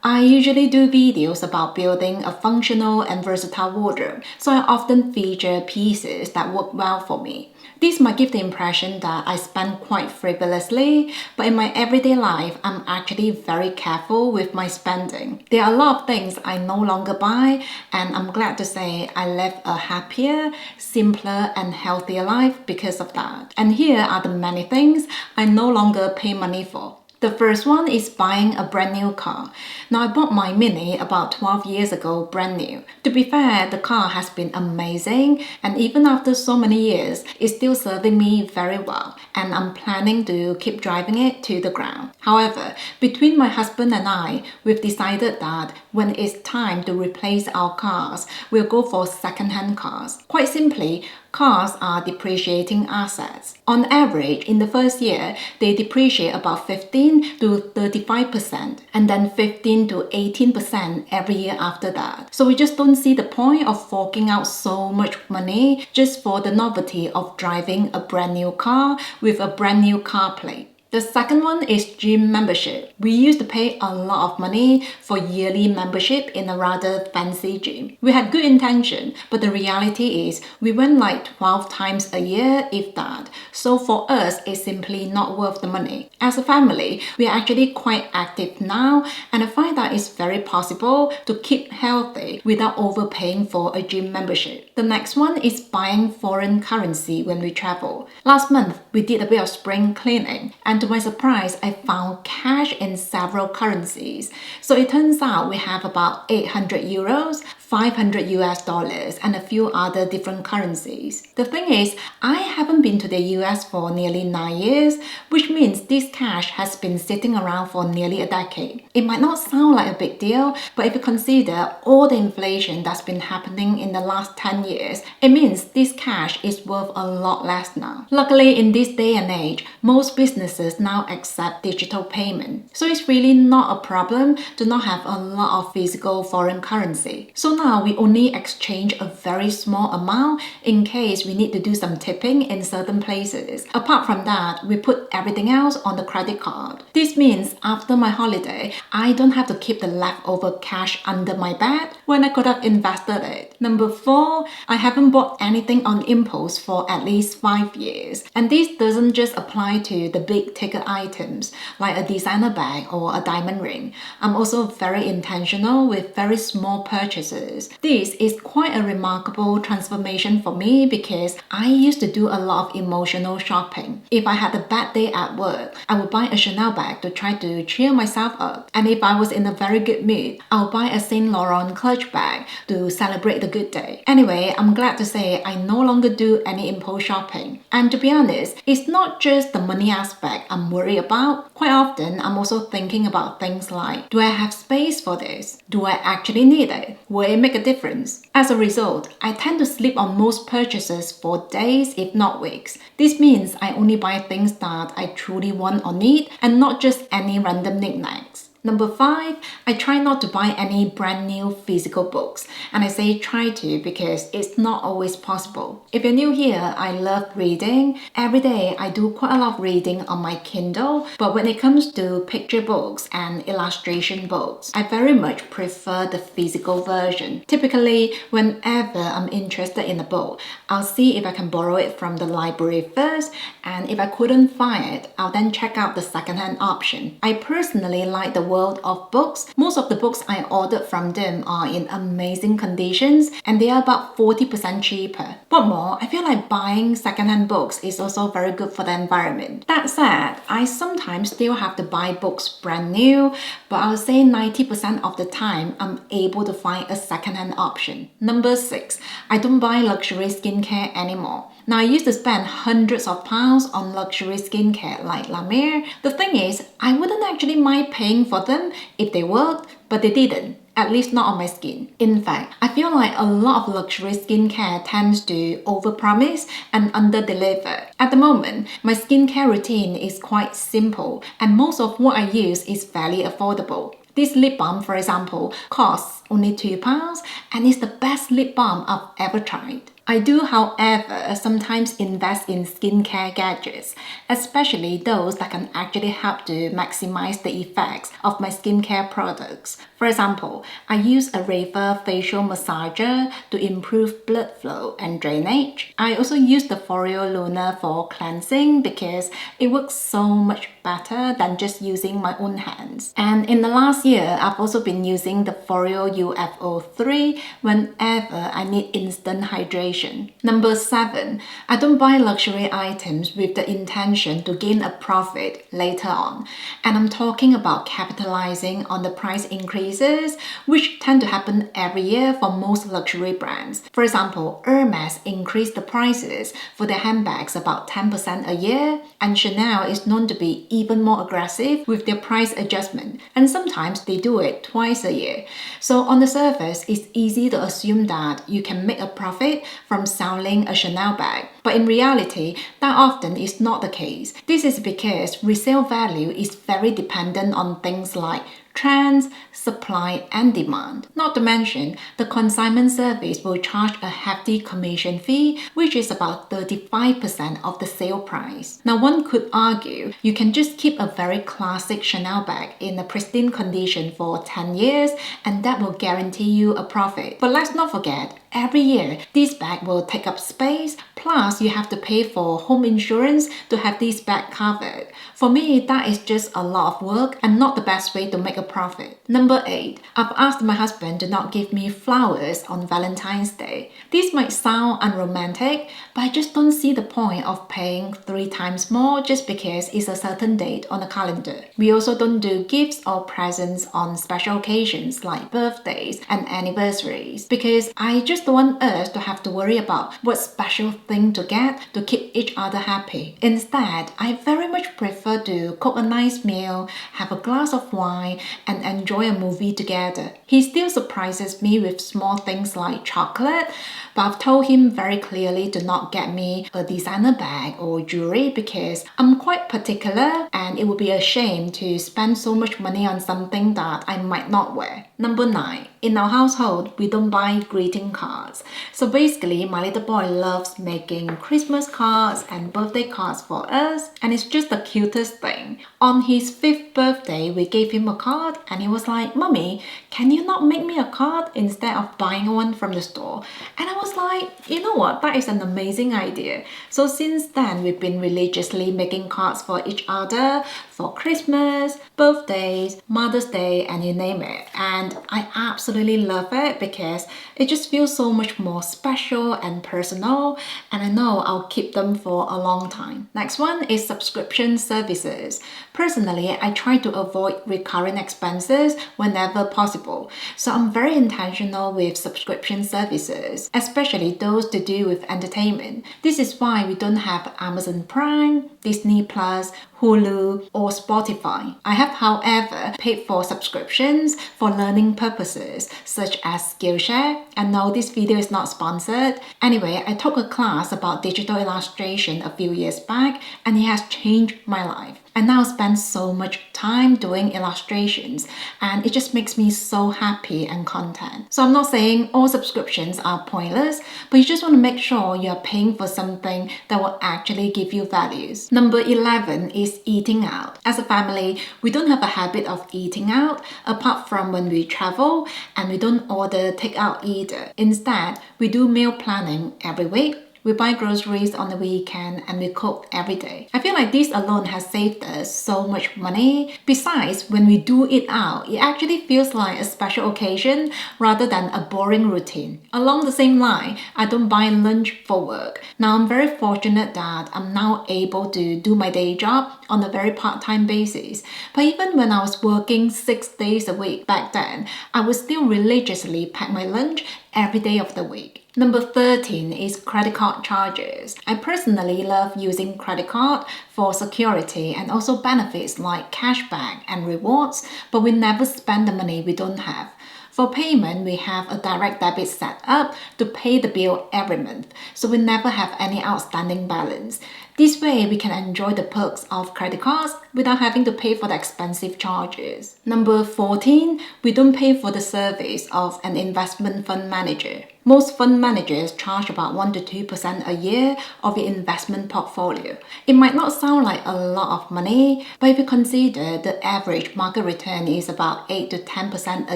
I usually do videos about building a functional and versatile wardrobe, so I often feature pieces that work well for me. This might give the impression that I spend quite frivolously, but in my everyday life, I'm actually very careful with my spending. There are a lot of things I no longer buy, and I'm glad to say I live a happier, simpler, and healthier life because of that. And here are the many things I no longer pay money for. The first one is buying a brand new car. Now, I bought my Mini about 12 years ago, brand new. To be fair, the car has been amazing, and even after so many years, it's still serving me very well, and I'm planning to keep driving it to the ground. However, between my husband and I, we've decided that when it's time to replace our cars, we'll go for second-hand cars. Quite simply, cars are depreciating assets. On average, in the first year, they depreciate about 15 to 35%, and then 15 to 18% every year after that. So we just don't see the point of forking out so much money just for the novelty of driving a brand new car with a brand new car plate. The second one is gym membership. We used to pay a lot of money for yearly membership in a rather fancy gym. We had good intention, but the reality is we went like 12 times a year, if that. So for us, it's simply not worth the money. As a family, we are actually quite active now, and I find that it's very possible to keep healthy without overpaying for a gym membership. The next one is buying foreign currency when we travel. Last month, we did a bit of spring cleaning, and to my surprise, I found cash in several currencies. So it turns out we have about 800 euros, 500 US dollars, and a few other different currencies. The thing is, I haven't been to the US for nearly 9 years, which means this cash has been sitting around for nearly a decade. It might not sound like a big deal, but if you consider all the inflation that's been happening in the last 10 years, it means this cash is worth a lot less now. Luckily, in this day and age, most businesses now accept digital payment. So it's really not a problem to not have a lot of physical foreign currency. So now we only exchange a very small amount in case we need to do some tipping in certain places. Apart from that, we put everything else on the credit card. This means after my holiday, I don't have to keep the leftover cash under my bed when I could have invested it. Number 4, I haven't bought anything on impulse for at least 5 years. And this doesn't just apply to the big ticket items like a designer bag or a diamond ring. I'm also very intentional with very small purchases. This is quite a remarkable transformation for me because I used to do a lot of emotional shopping. If I had a bad day at work, I would buy a Chanel bag to try to cheer myself up. And if I was in a very good mood, I'll buy a Saint Laurent clutch bag to celebrate the good day. Anyway, I'm glad to say I no longer do any impulse shopping. And to be honest, it's not just the money aspect I'm worried about. Quite often, I'm also thinking about things like, do I have space for this? Do I actually need it? Will it make a difference? As a result, I tend to sleep on most purchases for days, if not weeks. This means I only buy things that I truly want or need and not just any random knickknacks. Number 5, I try not to buy any brand new physical books. And I say try to because it's not always possible. If you're new here, I love reading. Every day I do quite a lot of reading on my Kindle, but when it comes to picture books and illustration books, I very much prefer the physical version. Typically, whenever I'm interested in a book, I'll see if I can borrow it from the library first, and if I couldn't find it, I'll then check out the second-hand option. I personally like the world of books. Most of the books I ordered from them are in amazing conditions, and they are about 40% cheaper. What more, I feel like buying second-hand books is also very good for the environment. That said, I sometimes still have to buy books brand new, but I'll say 90% of the time I'm able to find a second-hand option. Number 6, I don't buy luxury skincare anymore. Now, I used to spend hundreds of pounds on luxury skincare like La Mer. The thing is, I wouldn't actually mind paying for them if they worked, but they didn't. At least not on my skin. In fact, I feel like a lot of luxury skincare tends to overpromise and underdeliver. At the moment, my skincare routine is quite simple, and most of what I use is fairly affordable. This lip balm, for example, costs only £2 and is the best lip balm I've ever tried. I do, however, sometimes invest in skincare gadgets, especially those that can actually help to maximize the effects of my skincare products. For example, I use a Reva facial massager to improve blood flow and drainage. I also use the Foreo Luna for cleansing because it works so much better than just using my own hands. And in the last year, I've also been using the Foreo UFO3 whenever I need instant hydration. Number 7, I don't buy luxury items with the intention to gain a profit later on. And I'm talking about capitalizing on the price increases, which tend to happen every year for most luxury brands. For example, Hermes increased the prices for their handbags about 10% a year, and Chanel is known to be even more aggressive with their price adjustment, and sometimes they do it twice a year. So on the surface, it's easy to assume that you can make a profit from selling a Chanel bag, but in reality, that often is not the case. This is because resale value is very dependent on things like trends, supply, and demand. Not to mention, the consignment service will charge a hefty commission fee, which is about 35% of the sale price. Now, one could argue you can just keep a very classic Chanel bag in a pristine condition for 10 years, and that will guarantee you a profit. But let's not forget, every year, this bag will take up space, plus you have to pay for home insurance to have this bag covered. For me, that is just a lot of work and not the best way to make a profit. Number 8, I've asked my husband to not give me flowers on Valentine's Day. This might sound unromantic, but I just don't see the point of paying 3 times more just because it's a certain date on the calendar. We also don't do gifts or presents on special occasions like birthdays and anniversaries because I just don't want us to have to worry about what special thing to get to keep each other happy. Instead, I very much prefer to cook a nice meal, have a glass of wine, and enjoy a movie together. He still surprises me with small things like chocolate, but I've told him very clearly to not get me a designer bag or jewelry because I'm quite particular and it would be a shame to spend so much money on something that I might not wear. Number 9, in our household, we don't buy greeting cards. So basically, my little boy loves making Christmas cards and birthday cards for us, and it's just the cutest thing. On his 5th birthday, we gave him a card and he was like, "Mommy, can you not make me a card instead of buying one from the store?" And I was like, you know what, that is an amazing idea. So since then, we've been religiously making cards for each other for Christmas, birthdays, Mother's Day, and you name it. And I absolutely love it because it just feels so much more special and personal, and I know I'll keep them for a long time. Next one is subscription services. Personally, I try to avoid recurring expenses whenever possible, so I'm very intentional with subscription services, especially those to do with entertainment. This is why we don't have Amazon Prime, Disney Plus, Hulu, or Spotify. I have, however, paid for subscriptions for learning purposes, such as Skillshare, and no, this video is not sponsored. Anyway, I took a class about digital illustration a few years back, and it has changed my life. I now spend so much time doing illustrations, and it just makes me so happy and content. So I'm not saying all subscriptions are pointless, but you just want to make sure you are paying for something that will actually give you values. Number 11 is eating out. As a family, we don't have a habit of eating out apart from when we travel, and we don't order takeout either. Instead, we do meal planning every week. We buy groceries on the weekend and we cook every day. I feel like this alone has saved us so much money. Besides, when we do eat out, it actually feels like a special occasion rather than a boring routine. Along the same line, I don't buy lunch for work. Now, I'm very fortunate that I'm now able to do my day job on a very part-time basis. But even when I was working 6 days a week back then, I would still religiously pack my lunch every day of the week. Number 13 is credit card charges. I personally love using credit card for security and also benefits like cashback and rewards, but we never spend the money we don't have. For payment, we have a direct debit set up to pay the bill every month, so we never have any outstanding balance. This way, we can enjoy the perks of credit cards without having to pay for the expensive charges. Number 14, we don't pay for the service of an investment fund manager. Most fund managers charge about 1 to 2% a year of your investment portfolio. It might not sound like a lot of money, but if you consider the average market return is about 8 to 10% a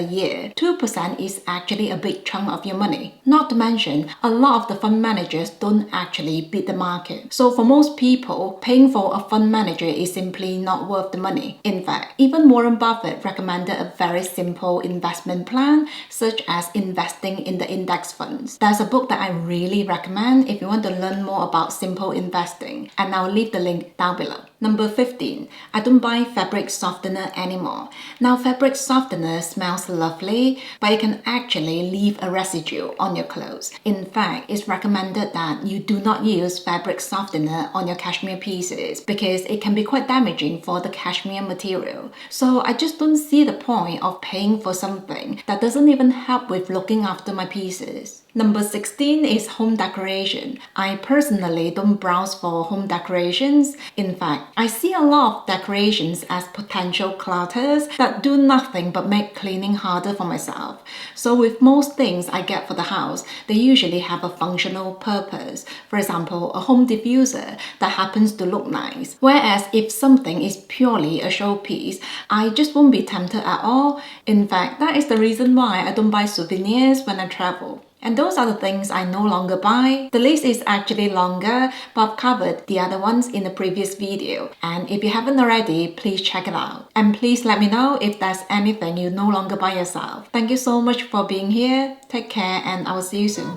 year, 2% is actually a big chunk of your money. Not to mention, a lot of the fund managers don't actually beat the market. So for most people, paying for a fund manager is simply not worth the money. In fact, even Warren Buffett recommended a very simple investment plan, such as investing in the index fund. There's a book that I really recommend if you want to learn more about simple investing, and I'll leave the link down below. Number 15, I don't buy fabric softener anymore. Now, fabric softener smells lovely, but it can actually leave a residue on your clothes. In fact, it's recommended that you do not use fabric softener on your cashmere pieces because it can be quite damaging for the cashmere material. So I just don't see the point of paying for something that doesn't even help with looking after my pieces. Number 16 is home decoration. I personally don't browse for home decorations. In fact, I see a lot of decorations as potential clutters that do nothing but make cleaning harder for myself. So with most things I get for the house, they usually have a functional purpose. For example, a home diffuser that happens to look nice. Whereas if something is purely a showpiece, I just won't be tempted at all. In fact, that is the reason why I don't buy souvenirs when I travel. And those are the things I no longer buy. The list is actually longer, but I've covered the other ones in the previous video. And if you haven't already, please check it out. And please let me know if there's anything you no longer buy yourself. Thank you so much for being here. Take care, and I will see you soon.